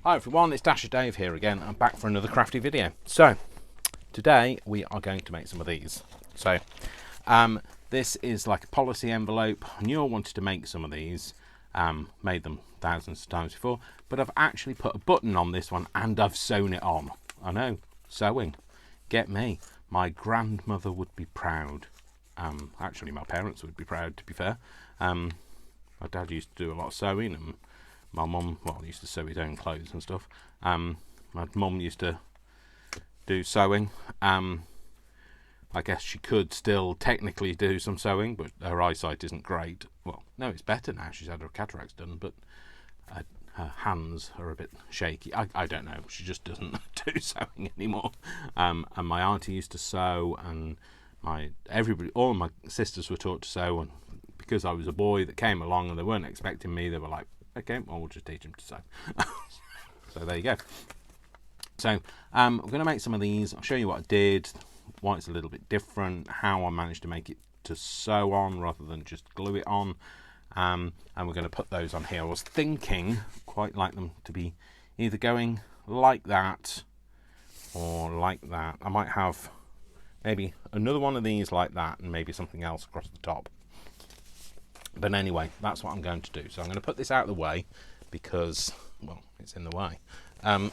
Hi everyone, it's Dasher Dave here again. I'm back for another crafty video. So, today we are going to make some of these. So, this is like a policy envelope. I knew I wanted to make some of these. Made them thousands of times before, but I've actually put a button on this one and I've sewn it on. I know, sewing. Get me. My grandmother would be proud. Actually, my parents would be proud, to be fair. My dad used to do a lot of sewing, and my mum, well, used to sew his own clothes and stuff. My mum used to do sewing. I guess she could still technically do some sewing, but her eyesight isn't great. Well, no, it's better now. She's had her cataracts done, but her hands are a bit shaky. I don't know. She just doesn't do sewing anymore. And my auntie used to sew, and all of my sisters were taught to sew, and because I was a boy that came along and they weren't expecting me, they were like, okay, well, we'll just teach them to sew. So there you go. So I'm going to make some of these. I'll show you what I did, why it's a little bit different, how I managed to make it to sew on rather than just glue it on. And we're going to put those on here. I was thinking quite like them to be either going like that or like that. I might have maybe another one of these like that and maybe something else across the top. But anyway, that's what I'm going to do. So I'm going to put this out of the way because, well, it's in the way. And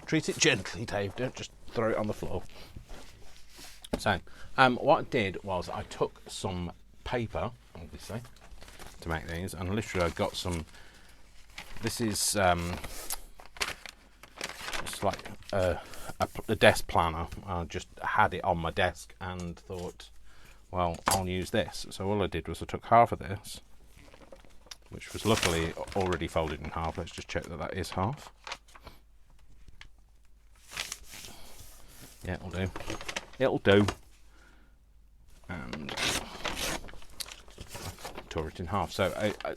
treat it gently, Dave. Don't just throw it on the floor. So what I did was I took some paper, obviously, to make these, and literally I got some. This is it's like a desk planner. I just had it on my desk and thought, well, I'll use this. So all I did was I took half of this, which was luckily already folded in half. Let's just check that that is half. Yeah, it'll do. It'll do. And tore it in half. So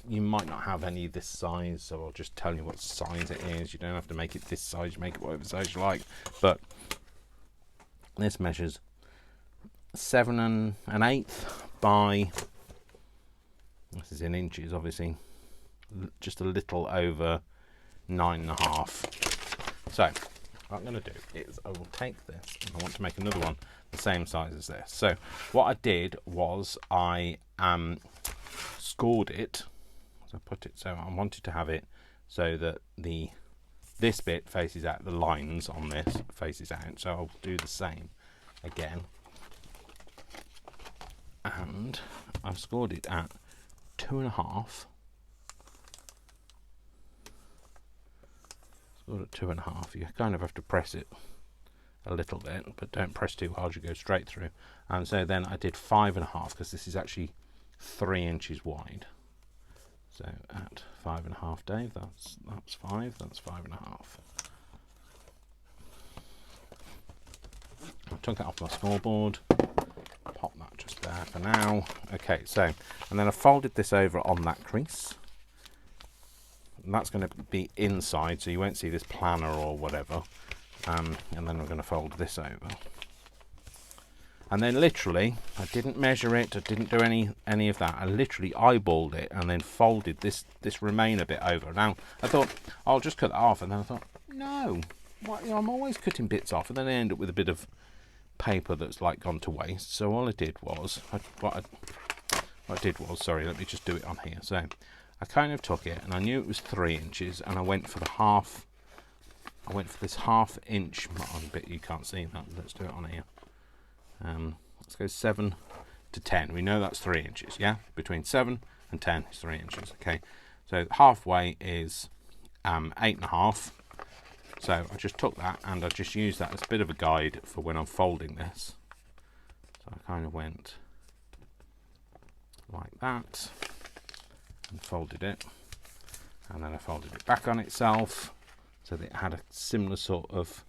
you might not have any this size, so I'll just tell you what size it is. You don't have to make it this size. You make it whatever size you like. But this measures 7 1/8 by, this is in inches obviously, just a little over 9 1/2. So what I'm going to do is I will take this, and I want to make another one the same size as this. So what I did was I scored it. So I put it, so I wanted to have it so that this bit faces out, the lines on this faces out. So I'll do the same again. And I've scored it at 2 1/2. Scored at 2 1/2. You kind of have to press it a little bit, but don't press too hard, you go straight through. And so then I did 5 1/2 because this is actually 3 inches wide. So at 5 1/2, Dave, that's 5, that's 5 1/2. I took that off my scoreboard. Pop that just there for now. Okay, so, and then I folded this over on that crease. And that's going to be inside, so you won't see this planner or whatever. And then we're going to fold this over. And then literally, I didn't measure it, I didn't do any of that. I literally eyeballed it and then folded this remainer bit over. Now, I thought, I'll just cut that off. And then I thought, no, I'm always cutting bits off. And then I end up with a bit of paper that's like gone to waste. So all I did was, sorry, let me just do it on here. So I kind of took it and I knew it was 3 inches and I went for the half. I went for this 1/2 inch bit. You can't see that. Let's do it on here. Let's go 7 to 10. We know that's 3 inches. Yeah, between 7 and 10 is 3 inches. Okay, so halfway is 8 1/2. So I just took that and I just used that as a bit of a guide for when I'm folding this. So I kind of went like that and folded it, and then I folded it back on itself so that it had a similar sort of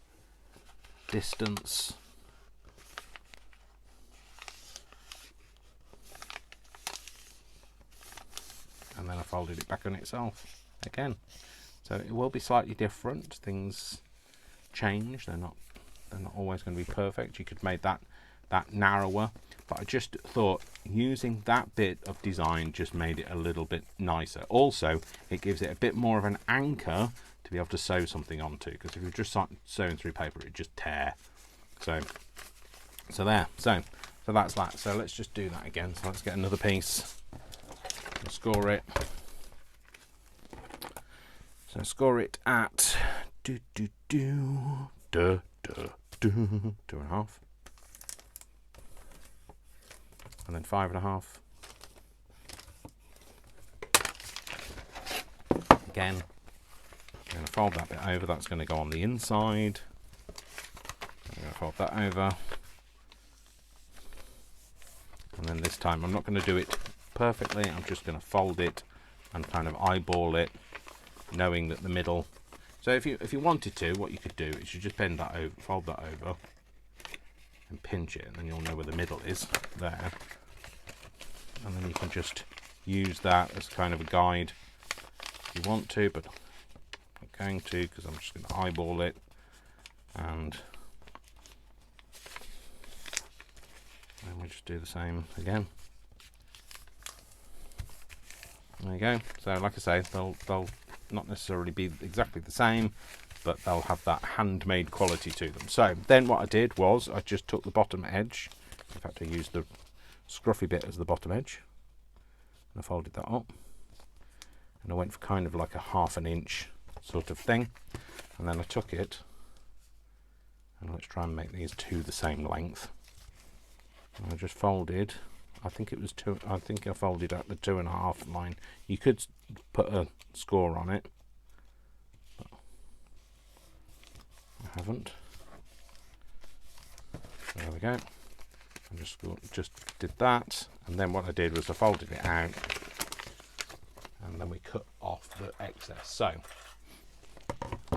distance. And then I folded it back on itself again. So it will be slightly different. Things change. They're not always going to be perfect. You could make that narrower, but I just thought using that bit of design just made it a little bit nicer. Also, it gives it a bit more of an anchor to be able to sew something onto, because if you're just sewing through paper, it just tear. So there. So that's that. So let's just do that again. So let's get another piece. We'll score it. So score it at 2.5. And then 5.5. Again, I'm going to fold that bit over. That's going to go on the inside. I'm going to fold that over. And then this time I'm not going to do it perfectly. I'm just going to fold it and kind of eyeball it, knowing that the middle. So if you wanted to, what you could do is you just bend that over, fold that over, and pinch it, and then you'll know where the middle is there. And then you can just use that as kind of a guide if you want to, but I'm not going to, because I'm just going to eyeball it. And then we just do the same again. There you go. So like I say, they'll not necessarily be exactly the same, but they'll have that handmade quality to them. So then what I did was I just took the bottom edge. In fact, I used the scruffy bit as the bottom edge, and I folded that up, and I went for kind of like a 1/2 inch sort of thing, and then I took it, and let's try and make these two the same length, and I just folded. I think it was two. I think I folded at the 2.5 line. You could put a score on it, but I haven't. So there we go. I just did that, and then what I did was I folded it out, and then we cut off the excess. So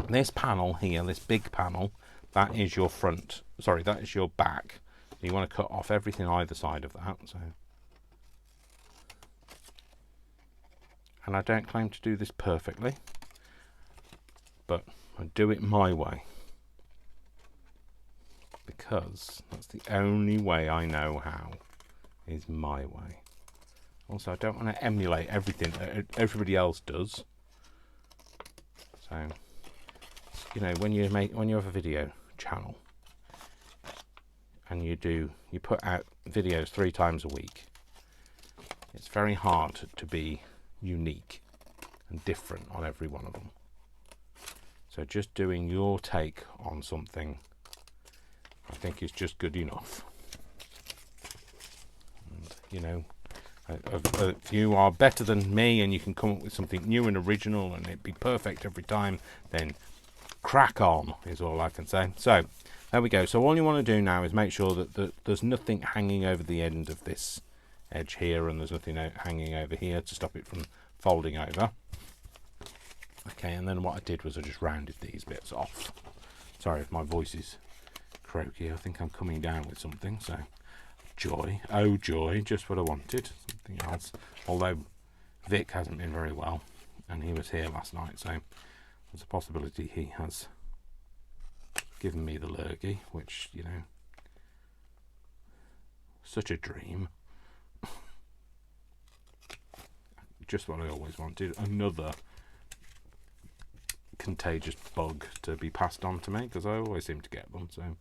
this panel here, this big panel, that is your front. Sorry, that is your back. You want to cut off everything either side of that. So, and I don't claim to do this perfectly, but I do it my way, because that's the only way I know how, is my way. Also, I don't want to emulate everything that everybody else does. So, you know, when you have a video channel and you put out videos 3 times a week, it's very hard to be unique and different on every one of them. So just doing your take on something, I think, is just good enough. And, you know, if you are better than me and you can come up with something new and original and it'd be perfect every time, then crack on, is all I can say. So there we go. So all you want to do now is make sure that there's nothing hanging over the end of this edge here, and there's nothing hanging over here to stop it from folding over. Okay, and then what I did was I just rounded these bits off. Sorry if my voice is croaky. I think I'm coming down with something. So joy, oh joy, just what I wanted. Something else. Although Vic hasn't been very well, and he was here last night, so there's a possibility he has given me the lurgy, which, you know, such a dream. Just what I always wanted, another contagious bug to be passed on to me, because I always seem to get them. So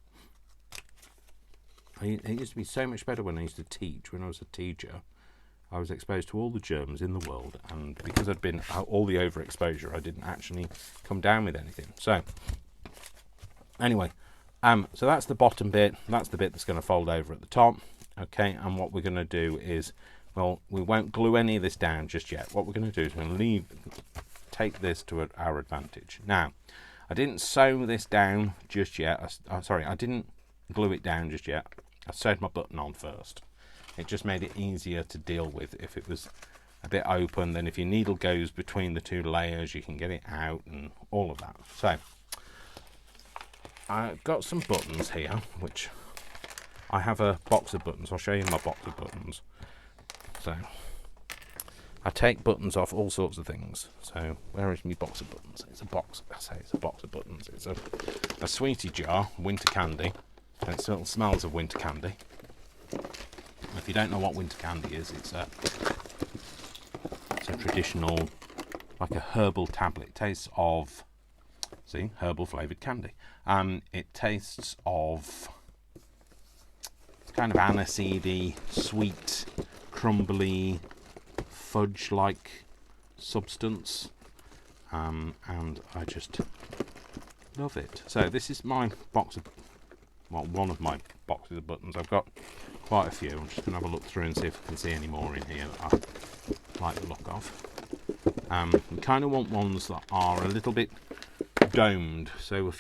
it used to be so much better when I used to teach. When I was a teacher, I was exposed to all the germs in the world, and because I'd been all the overexposure, I didn't actually come down with anything. So anyway, so that's the bottom bit. That's the bit that's going to fold over at the top. Okay, and what we're going to do is, well, we won't glue any of this down just yet. What we're going to do is we're going to take this to our advantage. Now, I didn't sew this down just yet. Sorry, I didn't glue it down just yet. I sewed my button on first. It just made it easier to deal with if it was a bit open. Then if your needle goes between the 2 layers, you can get it out and all of that. So I've got some buttons here, which I have a box of buttons. I'll show you my box of buttons. So I take buttons off all sorts of things. So where is my box of buttons? It's a box. I say it's a box of buttons. It's a sweetie jar, winter candy, and it still smells of winter candy. If you don't know what winter candy is, it's a traditional, like a herbal tablet. It tastes of, see, herbal flavoured candy. It tastes of, it's kind of aniseedy, sweet, crumbly, fudge-like substance, and I just love it. So this is my box of, well, one of my boxes of buttons. I've got quite a few. I'm just going to have a look through and see if I can see any more in here that I like the look of. We kind of want ones that are a little bit domed. So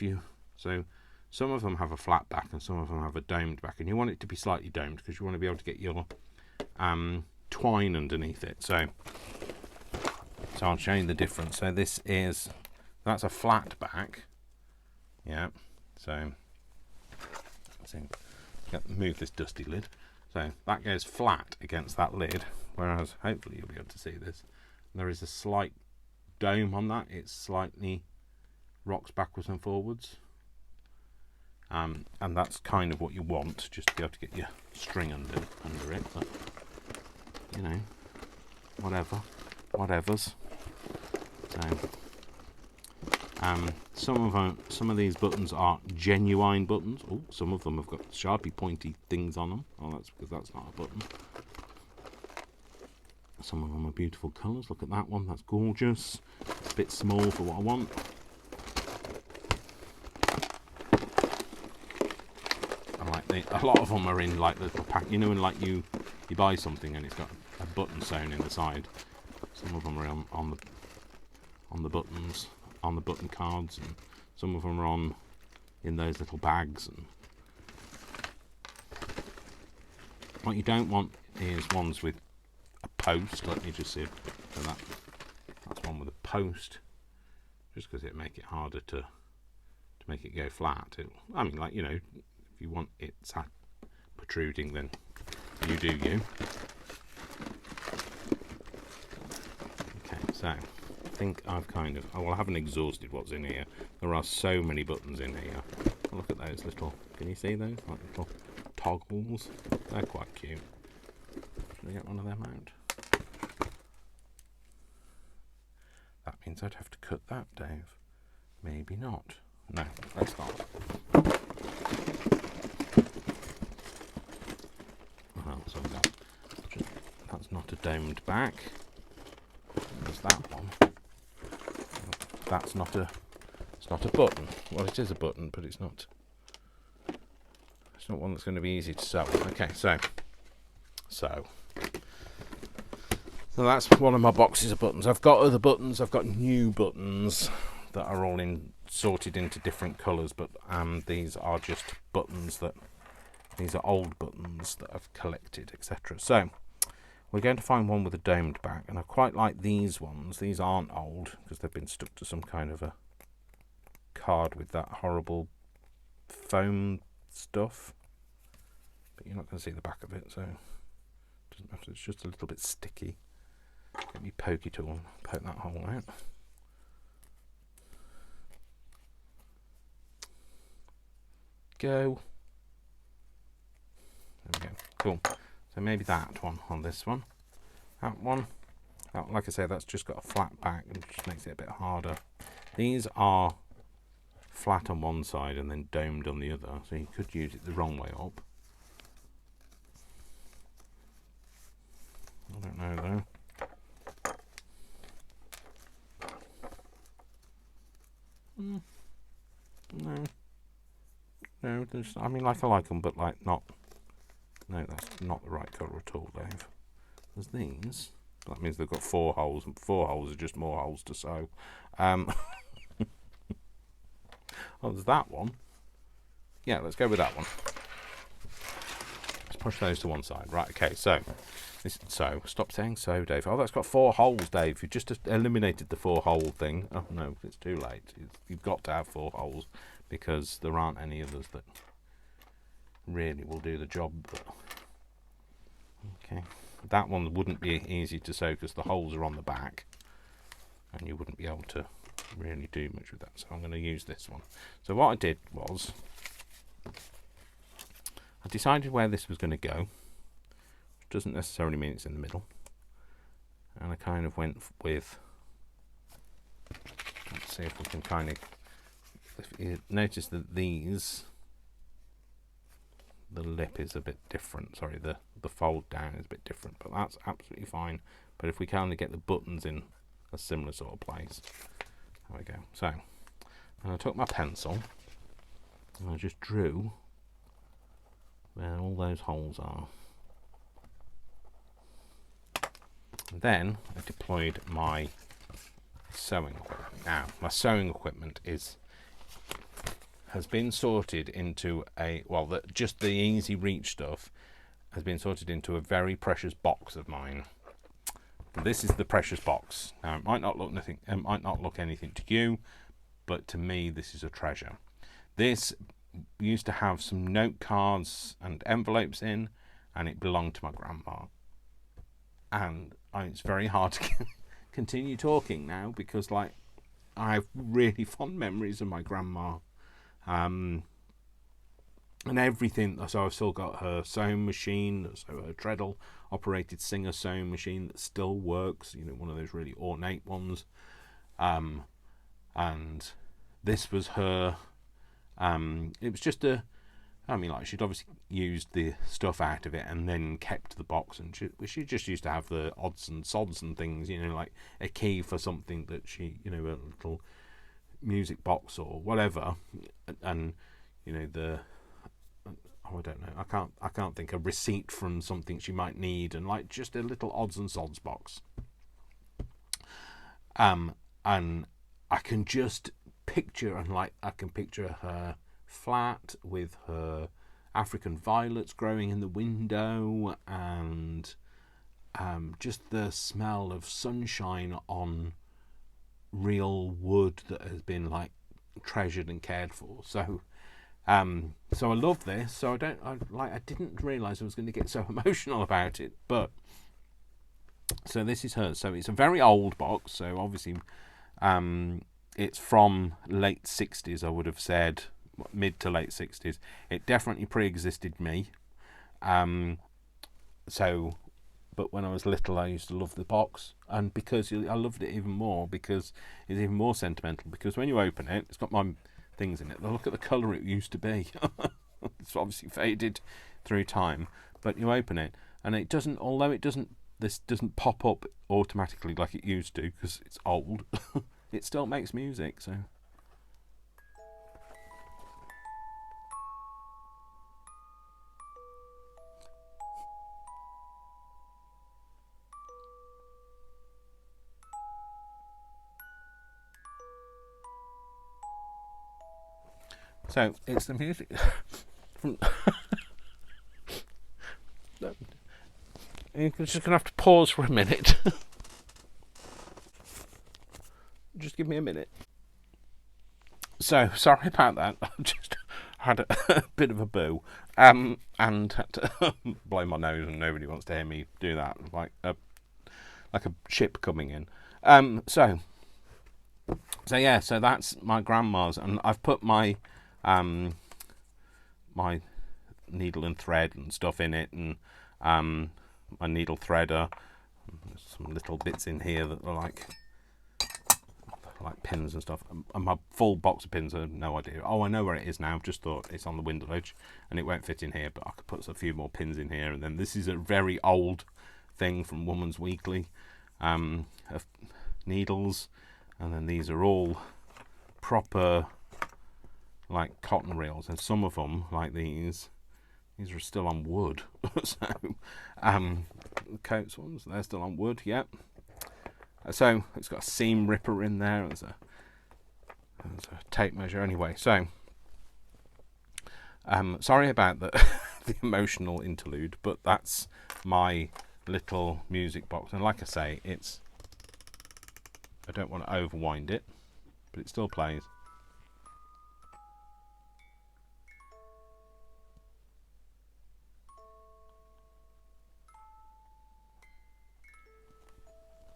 some of them have a flat back and some of them have a domed back, and you want it to be slightly domed because you want to be able to get your twine underneath it. So I'll show you the difference. So that's a flat back. Yeah. So move this dusty lid. So that goes flat against that lid, whereas hopefully you'll be able to see this. There is a slight dome on that. It slightly rocks backwards and forwards. And that's kind of what you want, just to be able to get your string under it. But, you know, whatevers. So, some of these buttons are genuine buttons. Oh, some of them have got sharpy, pointy things on them. Oh, that's because that's not a button. Some of them are beautiful colours. Look at that one. That's gorgeous. It's a bit small for what I want. A lot of them are in like little pack. You know, when like you buy something and it's got a button sewn in the side. Some of them are on the buttons, on the button cards, and some of them are in those little bags. And what you don't want is ones with a post. Let me just see. So that's one with a post, just because it'll make it harder to make it go flat. I mean, like, you know, if you want it protruding, then you do you. Okay, so I think I've kind of, I haven't exhausted what's in here. There are so many buttons in here. Look at those little, can you see those? Like little toggles. They're quite cute. Should I get one of them out? That means I'd have to cut that, Dave. Maybe not. No, let's not. Well, so that's not a domed back. There's that one. That's not a. It's not a button. Well, it is a button, but it's not. It's not one that's going to be easy to sew. Okay, so that's one of my boxes of buttons. I've got other buttons. I've got new buttons that are all sorted into different colours, but these are just buttons these are old buttons that I've collected, etc. So we're going to find one with a domed back, and I quite like these ones. These aren't old because they've been stuck to some kind of a card with that horrible foam stuff, but you're not going to see the back of it, so it doesn't matter. It's just a little bit sticky. Let me poke it all, poke that hole out. Go. There we go. Cool. So maybe that one on this one. That one. Like I say, that's just got a flat back and just makes it a bit harder. These are flat on one side and then domed on the other, so you could use it the wrong way up. I don't know though. No, I mean, like, I like them, but like not. No, that's not the right colour at all, Dave. There's these. That means they've got 4 holes, and 4 holes are just more holes to sew. Oh, there's that one. Yeah, let's go with that one. Let's push those to one side. Right, okay, so stop saying so, Dave. Oh, that's got 4 holes, Dave. You've just eliminated the 4 hole thing. Oh no, it's too late. You've got to have 4 holes because there aren't any others that really will do the job. But okay, that one wouldn't be easy to sew because the holes are on the back and you wouldn't be able to really do much with that, so I'm going to use this one. So what I did was I decided where this was going to go, doesn't necessarily mean it's in the middle. And I kind of went with, let's see if we can kind of, if you notice that these, the lip is a bit different, sorry, the fold down is a bit different, but that's absolutely fine. But if we kind of get the buttons in a similar sort of place, there we go. So, and I took my pencil and I just drew where all those holes are. And then I deployed my sewing equipment. Now, my sewing equipment has been sorted into a, well, just the easy reach stuff has been sorted into a very precious box of mine. And this is the precious box. Now, it might not look anything to you, but to me, this is a treasure. This used to have some note cards and envelopes in, and it belonged to my grandma. And it's very hard to continue talking now because, like, I have really fond memories of my grandma, and everything. So I've still got her sewing machine, so her treadle operated Singer sewing machine that still works. You know, one of those really ornate ones. And this was her. It was just she'd obviously used the stuff out of it and then kept the box, and she just used to have the odds and sods and things, you know, like a key for something that she, you know, a little music box or whatever, and you know, I don't know, I can't think, a receipt from something she might need, and like just a little odds and sods box. And I can just picture, and like I can picture her flat with her African violets growing in the window, and just the smell of sunshine on real wood that has been like treasured and cared for. So so I love this. So I didn't realise I was going to get so emotional about it, but so this is hers. So it's a very old box. So obviously, it's from late 60s. I would have said mid to late 60s. It definitely pre-existed me. So, but when I was little, I used to love the box, and because I loved it even more because it's even more sentimental. Because when you open it, it's got my things in it. Look at the colour it used to be. It's obviously faded through time, but you open it and it doesn't. Although it doesn't, this doesn't pop up automatically like it used to because it's old. It still makes music. So. So it's the music from. You're just gonna have to pause for a minute. Just give me a minute. So sorry about that. I just had a bit of a boo, and had to blow my nose, and nobody wants to hear me do that. Like a ship coming in. So yeah. So that's my grandma's, and I've put my my needle and thread and stuff in it, and my needle threader. There's some little bits in here that are like pins and stuff, and my full box of pins. I have no idea. Oh, I know where it is now. I've just thought it's on the window ledge and it won't fit in here, but I could put a few more pins in here. And then this is a very old thing from Woman's Weekly, of needles, and then these are all proper like cotton reels, and some of them, like these are still on wood. So the Coats ones, they're still on wood. Yep. So it's got a seam ripper in there. There's a tape measure. Anyway, so sorry about the the emotional interlude, but that's my little music box. And like I say, I don't want to overwind it, but it still plays.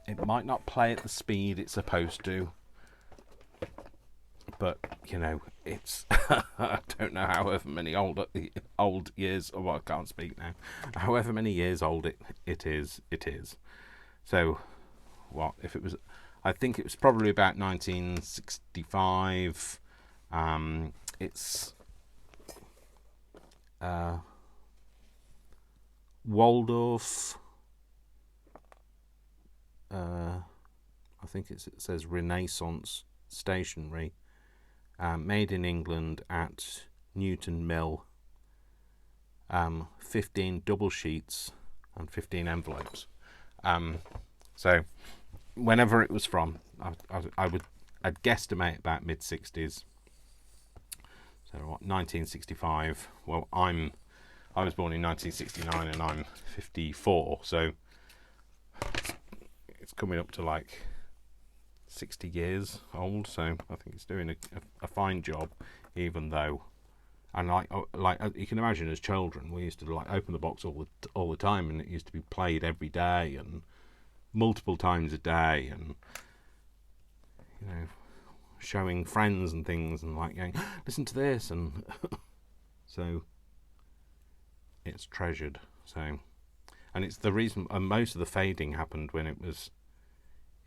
It might not play at the speed it's supposed to, but you know, it's I don't know however many old years. Oh, I can't speak now. However many years old it is. So, what if it was? I think it was probably about 1965. It's Waldorf. I think it says Renaissance stationery, made in England at Newton Mill. 15 double sheets and 15 envelopes. So whenever it was from, I'd guesstimate about mid-60s. So what, 1965. Well, I was born in 1969 and I'm 54, so it's coming up to like 60 years old. So I think it's doing a fine job, even though, and like you can imagine, as children we used to like open the box all the time, and it used to be played every day and multiple times a day, and you know, showing friends and things, and like going, listen to this, and so it's treasured. So, and it's the reason, and most of the fading happened when it was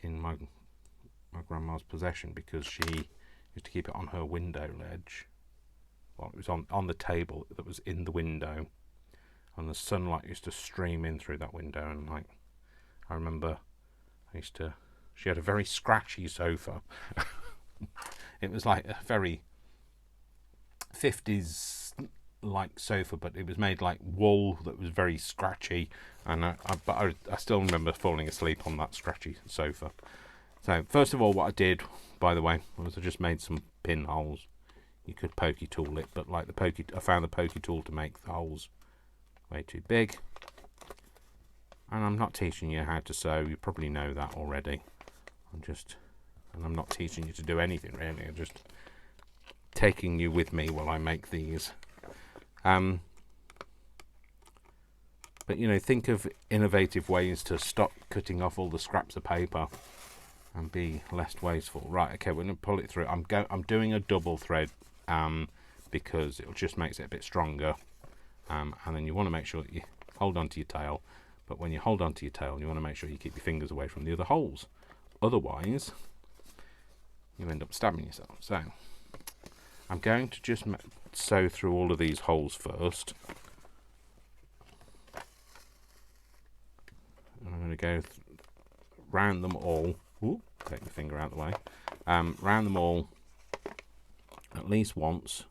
in my grandma's possession, because she used to keep it on her window ledge. Well, it was on the table that was in the window, and the sunlight used to stream in through that window, and like I remember she had a very scratchy sofa. It was like a very 50s like sofa, but it was made like wool that was very scratchy, and I still remember falling asleep on that scratchy sofa. So first of all, what I did, by the way, was I just made some pinholes. You could pokey tool it, but like I found the pokey tool to make the holes way too big. And I'm not teaching you how to sew, you probably know that already. I'm not teaching you to do anything really, I'm just taking you with me while I make these. But you know, think of innovative ways to stop cutting off all the scraps of paper and be less wasteful. Right, okay, we're going to pull it through. I'm doing a double thread because it just makes it a bit stronger, and then you want to make sure that you hold on to your tail, but when you hold on to your tail, you want to make sure you keep your fingers away from the other holes, otherwise you end up stabbing yourself. So I'm going to just sew through all of these holes first, and I'm going to go round them all. Ooh, take my finger out of the way. Round them all at least once,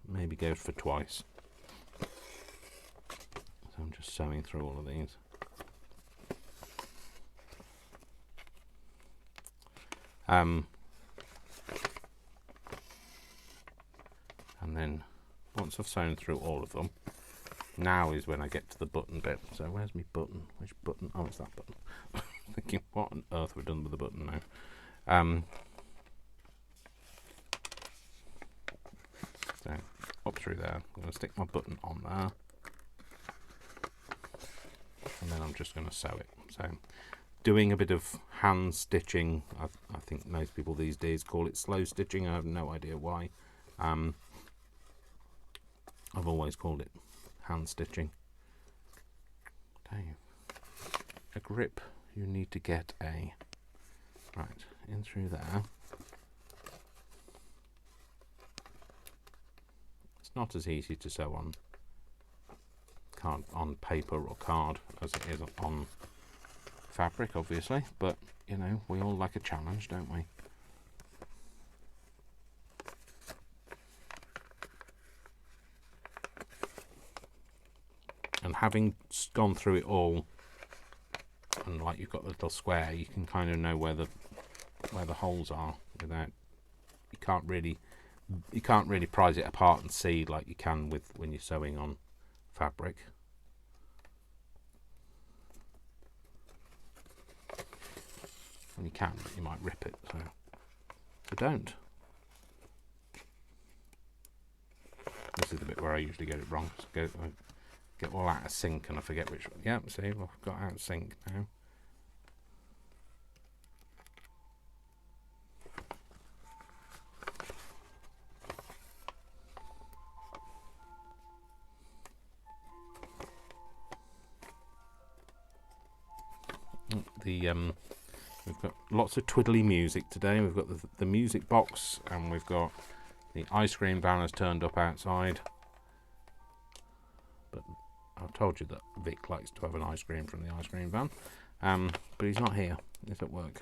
maybe go for twice. So I'm just sewing through all of these. And then once I've sewn through all of them, now is when I get to the button bit. So where's my button? Which button? Oh, it's that button. Thinking, what on earth have we done with the button now? So up through there, I'm going to stick my button on there, and then I'm just going to sew it. So doing a bit of hand stitching. I think most people these days call it slow stitching. I have no idea why. I've always called it hand stitching. Dave, a grip. You need to get a right in through there. It's not as easy to sew on paper or card as it is on fabric, obviously, but you know, we all like a challenge, don't we? And having gone through it all, and like you've got the little square, you can kind of know where the holes are without, you can't really prise it apart and see like you can with when you're sewing on fabric. And you can, but you might rip it, so don't. This is the bit where I usually get it wrong. I get all out of sync and I forget which one. Yeah, see, I've got out of sync now. we've got lots of twiddly music today. We've got the music box, and we've got the ice cream van has turned up outside. But I've told you that Vic likes to have an ice cream from the ice cream van. But he's not here. He's at work.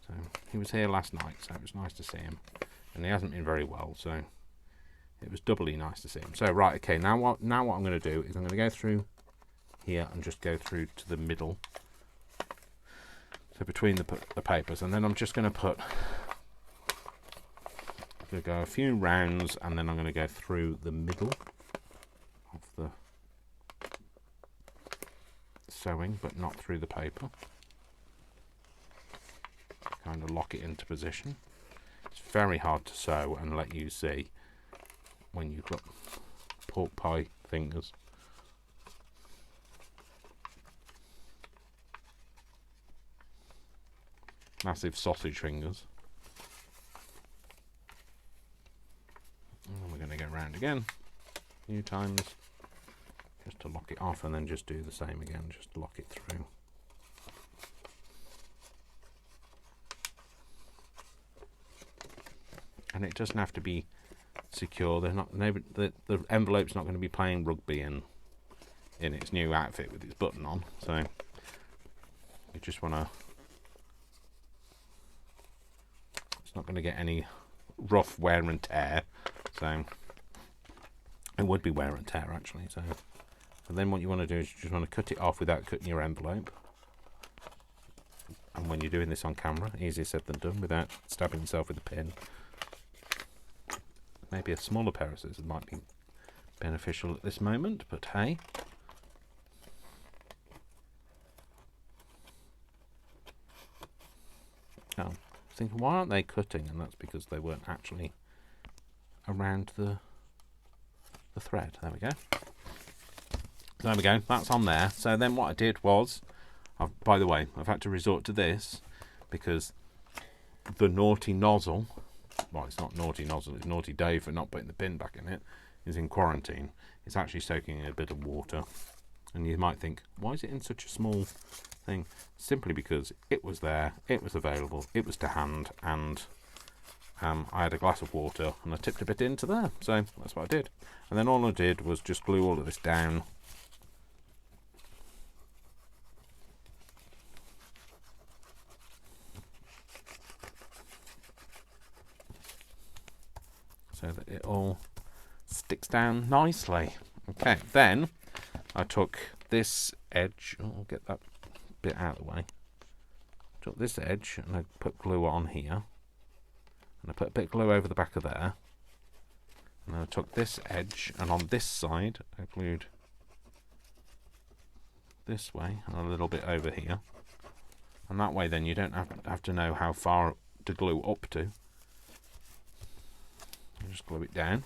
So he was here last night, so it was nice to see him. And he hasn't been very well, so it was doubly nice to see him. So right, okay, now what I'm going to do is I'm going to go through here and just go through to the middle. So between the papers, and then I'm just going to go a few rounds, and then I'm going to go through the middle of the sewing, but not through the paper. Kind of lock it into position. It's very hard to sew and let you see when you've got pork pie fingers. Massive sausage fingers. And we're going to go round again a few times just to lock it off, and then just do the same again, just lock it through. And it doesn't have to be secure. They're not. The envelope's not going to be playing rugby in its new outfit with its button on. So you just want to. It's not going to get any rough wear and tear. So it would be wear and tear actually. So and then what you want to do is you just want to cut it off without cutting your envelope. And when you're doing this on camera, easier said than done, without stabbing yourself with a pin. Maybe a smaller pair of scissors might be beneficial at this moment, but hey. Now, I was thinking, why aren't they cutting? And that's because they weren't actually around the thread. There we go. There we go. That's on there. So then what I did was, by the way, I've had to resort to this because the naughty nozzle. Well, it's not naughty nozzle, it's naughty Dave for not putting the pin back in it, is in quarantine. It's actually soaking in a bit of water. And you might think, why is it in such a small thing? Simply because it was there, it was available, it was to hand, and I had a glass of water and I tipped a bit into there. So that's what I did. And then all I did was just glue all of this down. So that it all sticks down nicely. Okay, then I took this edge, I'll get that bit out of the way. Took this edge and I put glue on here. And I put a bit of glue over the back of there. And then I took this edge and on this side I glued this way and a little bit over here. And that way then you don't have to know how far to glue up to. Just glue it down,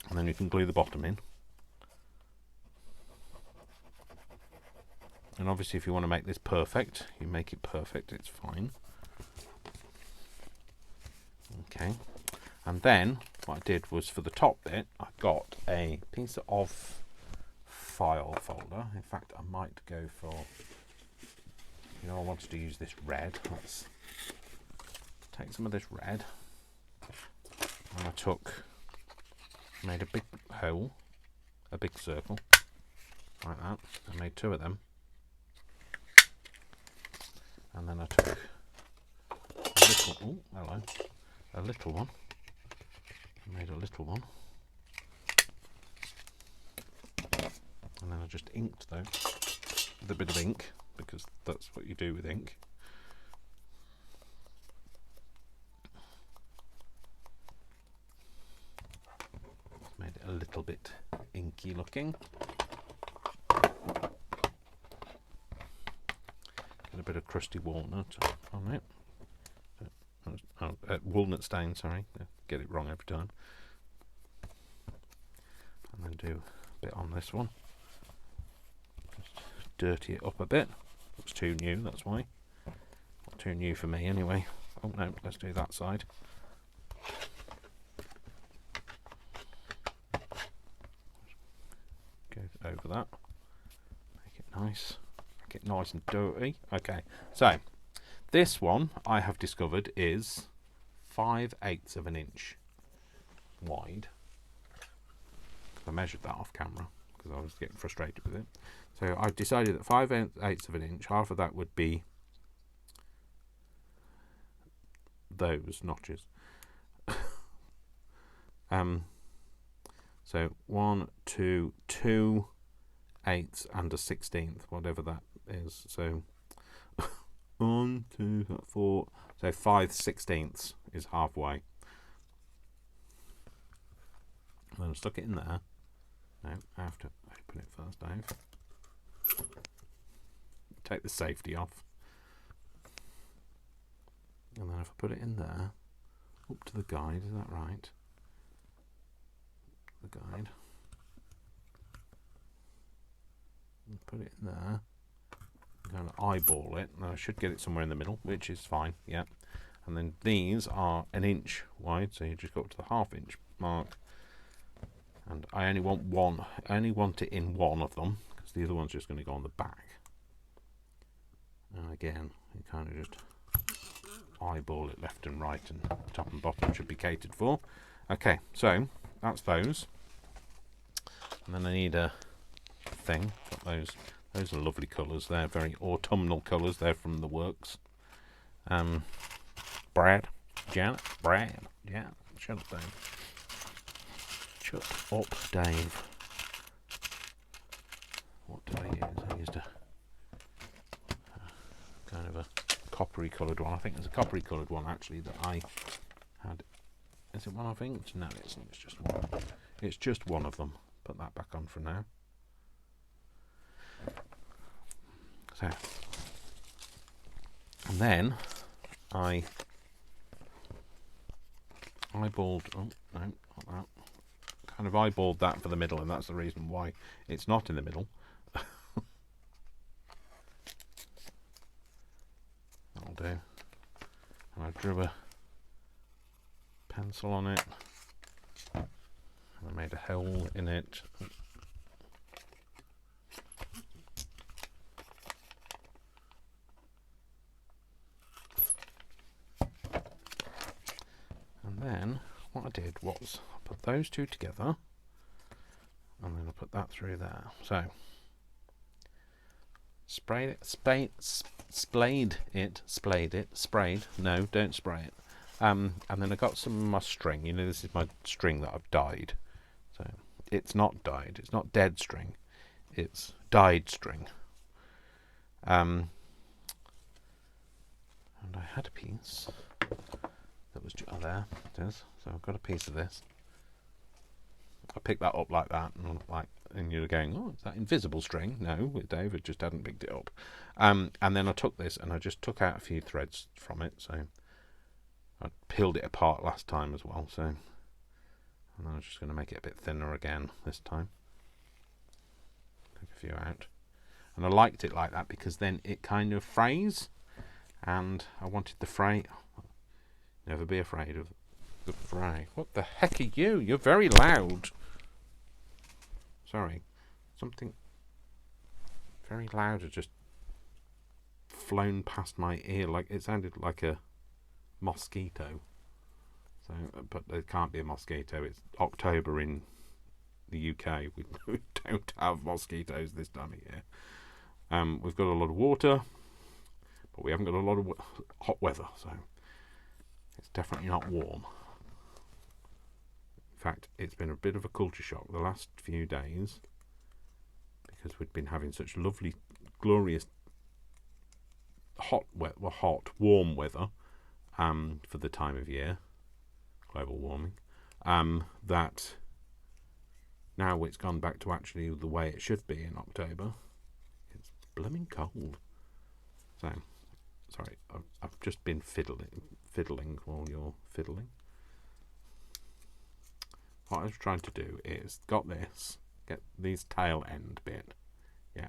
and then you can glue the bottom in. And obviously if you want to make this perfect, you make it perfect, it's fine. Okay, and then what I did was for the top bit, I got a piece of file folder. In fact, I might go for, I wanted to use this red. Let's take some of this red. And I made a big hole, a big circle, like that. I made two of them. And then I took a little one. I made a little one. And then I just inked those with a bit of ink, because that's what you do with ink. Made it a little bit inky looking. Get a bit of crusty walnut on it. Walnut stain, sorry. I get it wrong every time. And then do a bit on this one. Just dirty it up a bit. Looks too new, that's why. Not too new for me anyway. Oh no, let's do that side. Over that, make it nice. make it nice and dirty. Okay, so this one I have discovered is 5/8 of an inch wide. I measured that off camera because I was getting frustrated with it. So I've decided that 5/8 of an inch, half of that would be those notches. So 1, 2, 2/8 and a 16th, whatever that is. So 1, 2, 4. So 5/16 is halfway. I'm going to stuck it in there. No, I have to open it first, Dave. Take the safety off. And then if I put it in there, up to the guide, is that right? The guide. And put it in there. I'm going to eyeball it. Now I should get it somewhere in the middle, which is fine, yeah. And then these are an inch wide, so you just go up to the 1/2 inch mark. And I only want one. I only want it in one of them because the other one's just going to go on the back. And again, you kind of just eyeball it left and right, and top and bottom should be catered for. Okay, so that's those. And then I need a thing. Got those. Those are lovely colours. They're very autumnal colours. They're from the works. Brad, Janet, Brad, yeah. Shut up, Dave. Shut up, Dave. What did I use? I used a kind of a coppery coloured one. I think there's a coppery coloured one actually that I had. Is it one I've inked? No, it isn't. It's just one. It's just one of them. Put that back on for now. So, and then I eyeballed. Oh no, not that. Kind of eyeballed that for the middle, and that's the reason why it's not in the middle. That'll do. And I drew a pencil on it, and I made a hole in it. And then what I did was I put those two together, and then I put that through there. So sprayed it, sprayed. No, don't spray it. And then I got some of my string. You know, this is my string that I've dyed. So it's not dyed. It's not dead string. It's dyed string. And I had a piece that was there. It is. So I've got a piece of this. I picked that up like that, and you're going, oh, is that invisible string? No, David just hadn't picked it up. And then I took this and I just took out a few threads from it. So I peeled it apart last time as well. So, and then I'm just going to make it a bit thinner again this time. Take a few out. And I liked it like that because then it kind of frays, and I wanted the fray. Never be afraid of the fray. What the heck are you? You're very loud. Sorry. Something very loud had just flown past my ear. Like it sounded like a mosquito. So, but it can't be a mosquito. It's October in the UK. We don't have mosquitoes this time of year. We've got a lot of water, but we haven't got a lot of hot weather. So it's definitely not warm. In fact, it's been a bit of a culture shock the last few days because we've been having such lovely, glorious, warm weather for the time of year, global warming, that now it's gone back to actually the way it should be in October. It's blooming cold. So, sorry, I've just been fiddling while you're fiddling. What I was trying to do is get these tail end bit, yeah,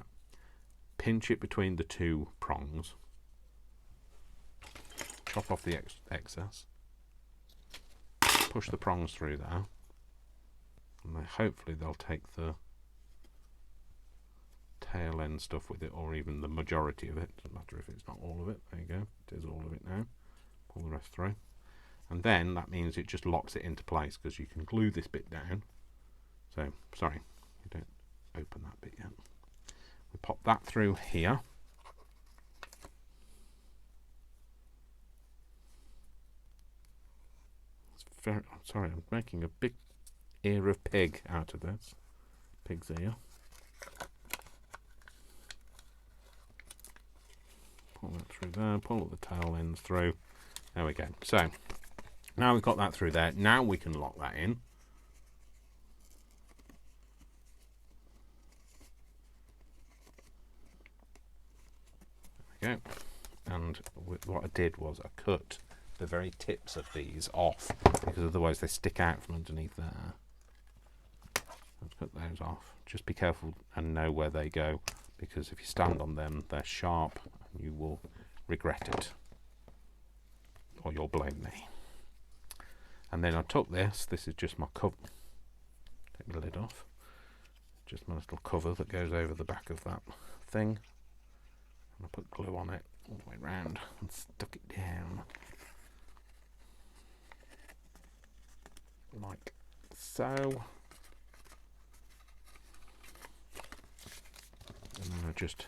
pinch it between the two prongs, chop off the excess, push the prongs through there, and hopefully they'll take the tail end stuff with it, or even the majority of it. Doesn't matter if it's not all of it. There you go. It is all of it now. Pull the rest through. And then that means it just locks it into place, because you can glue this bit down. So, sorry, you don't open that bit yet. We pop that through here. I'm sorry, I'm making a big ear of pig out of this. Pig's ear. Pull that through there, pull all the tail ends through. There we go. So, now we've got that through there. Now we can lock that in. There we go. And what I did was I cut the very tips of these off, because otherwise they stick out from underneath there. Let's cut those off. Just be careful and know where they go, because if you stand on them, they're sharp and you will regret it, or you'll blame me. And then I took this is just my cover. Take the lid off. Just my little cover that goes over the back of that thing. And I put glue on it all the way round and stuck it down. Like so. And then I just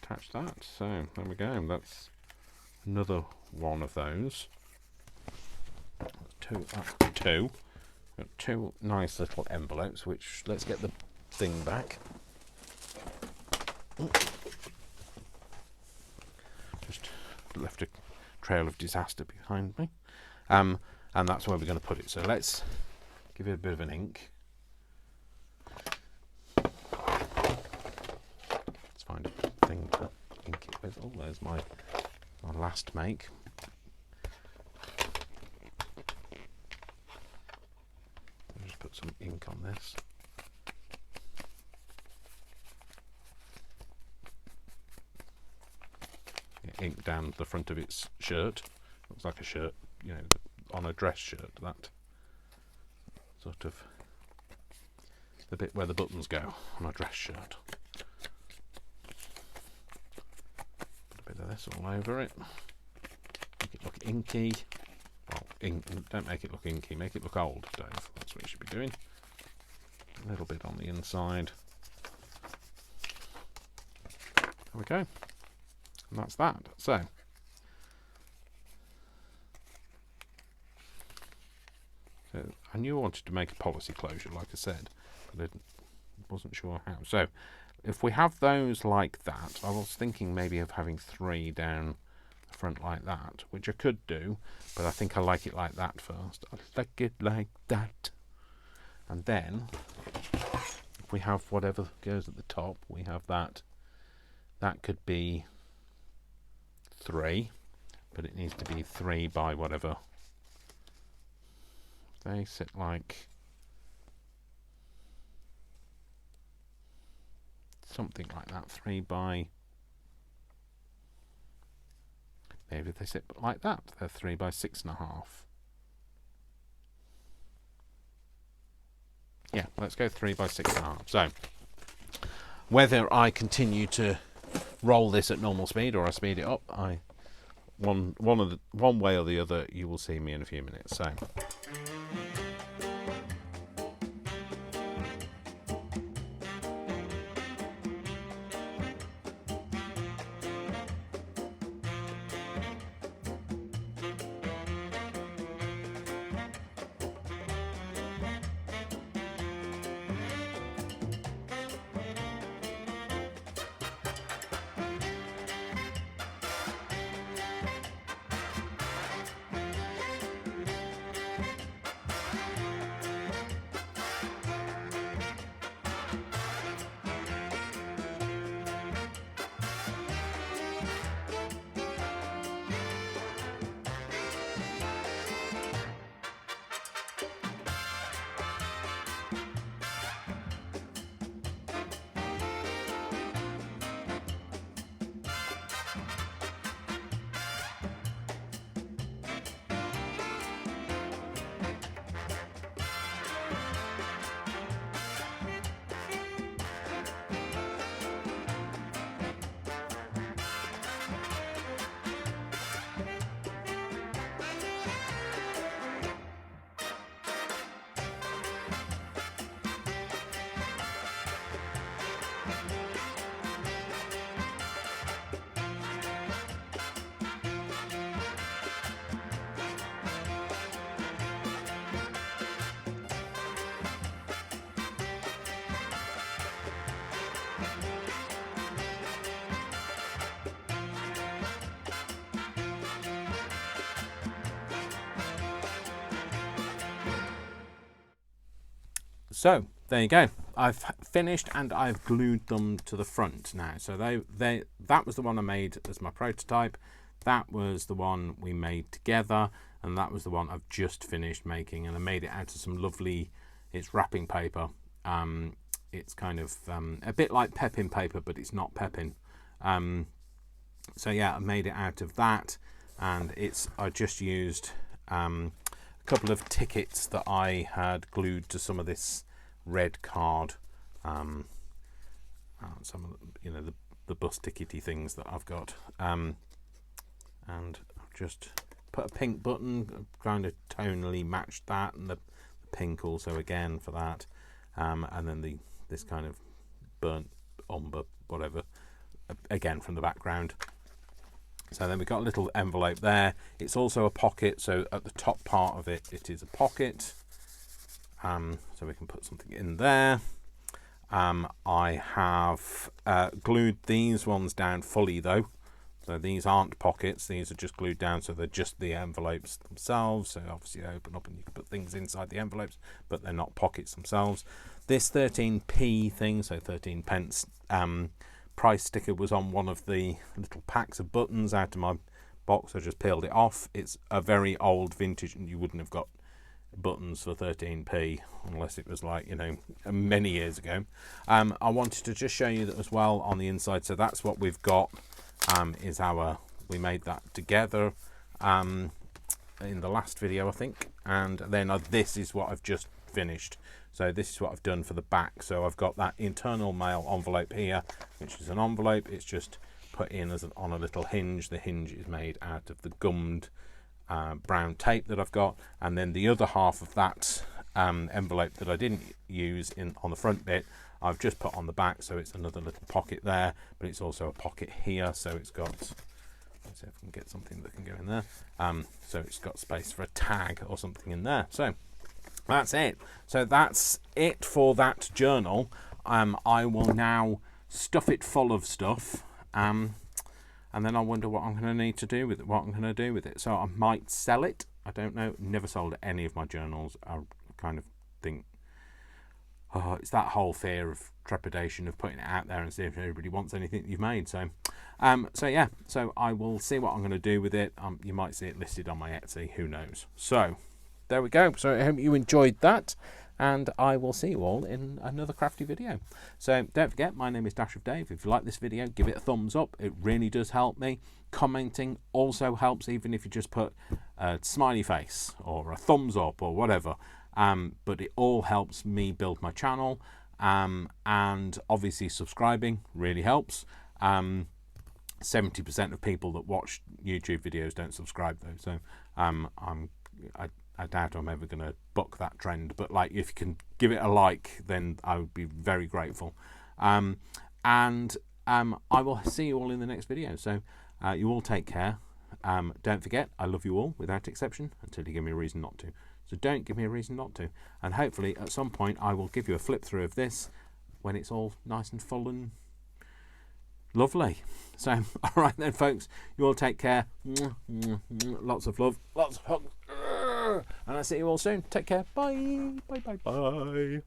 attach that. So there we go. That's another one of those. Two. Got two nice little envelopes, which, let's get the thing back. Just left a trail of disaster behind me. And that's where we're going to put it. So let's give it a bit of an ink. Let's find a thing to ink it with. Oh, there's my last make. I'll just put some ink on this. Ink down the front of its shirt. Looks like a shirt, you know, on a dress shirt, that sort of the bit where the buttons go on a dress shirt. Put a bit of this all over it. Make it look inky. Well, don't make it look inky, make it look old, Dave. That's what you should be doing. A little bit on the inside. There we go. And that's that. So I knew I wanted to make a policy closure, like I said, but I wasn't sure how. So if we have those like that, I was thinking maybe of having 3 down the front like that, which I could do, but I think I like it like that first. I like it like that. And then if we have whatever goes at the top, we have that. That could be 3, but it needs to be 3 by whatever. They sit like something like that, 3 by, maybe they sit like that, they're 3 by 6.5. Yeah, let's go 3 by 6.5. So whether I continue to roll this at normal speed or I speed it up, one way or the other, you will see me in a few minutes. So So there you go. I've finished and I've glued them to the front now. So that was the one I made as my prototype. That was the one we made together, and that was the one I've just finished making, and I made it out of some lovely, it's wrapping paper. It's kind of a bit like pepin paper, but it's not pepin. So yeah, I made it out of that, and I just used a couple of tickets that I had glued to some of this red card, some of the bus tickety things that I've got, and I've just put a pink button, kind of tonally matched that, and the pink also again for that, and then this kind of burnt umber whatever again from the background. So then we've got a little envelope there. It's also a pocket, so at the top part of it is a pocket, so we can put something in there. I have glued these ones down fully though, so these aren't pockets, these are just glued down, so they're just the envelopes themselves. So obviously they open up and you can put things inside the envelopes, but they're not pockets themselves. This 13p thing, so 13 pence, price sticker was on one of the little packs of buttons out of my box. I just peeled it off. It's a very old vintage, and you wouldn't have got buttons for 13p unless it was like, many years ago. I wanted to just show you that as well on the inside. So that's what we've got, we made that together in the last video, I think, and then this is what I've just finished. So this is what I've done for the back. So I've got that internal mail envelope here, which is an envelope. It's just put in on a little hinge. The hinge is made out of the gummed brown tape that I've got, and then the other half of that envelope that I didn't use on the front bit, I've just put on the back. So it's another little pocket there, but it's also a pocket here. So it's got, let's see if I can get something that can go in there. So it's got space for a tag or something in there. So that's it. So that's it for that journal. I will now stuff it full of stuff, and then I wonder what I'm going to need to do with it. So I might sell it. I don't know. Never sold any of my journals. I kind of think, it's that whole fear of trepidation of putting it out there and see if everybody wants anything that you've made. So yeah. So I will see what I'm going to do with it. You might see it listed on my Etsy. Who knows? So there we go. So I hope you enjoyed that, and I will see you all in another crafty video. So don't forget, my name is Dash of Dave. If you like this video, give it a thumbs up. It really does help me. Commenting also helps, even if you just put a smiley face or a thumbs up or whatever. But it all helps me build my channel, and obviously subscribing really helps. 70% of people that watch YouTube videos don't subscribe though, so I doubt I'm ever going to buck that trend, but like, if you can give it a like, then I would be very grateful. And I will see you all in the next video. So you all take care. Don't forget, I love you all without exception until you give me a reason not to. So don't give me a reason not to. And hopefully at some point I will give you a flip through of this when it's all nice and full and lovely. So all right then, folks, you all take care. Lots of love, lots of hugs. And I'll see you all soon. Take care. Bye. Bye, bye, bye.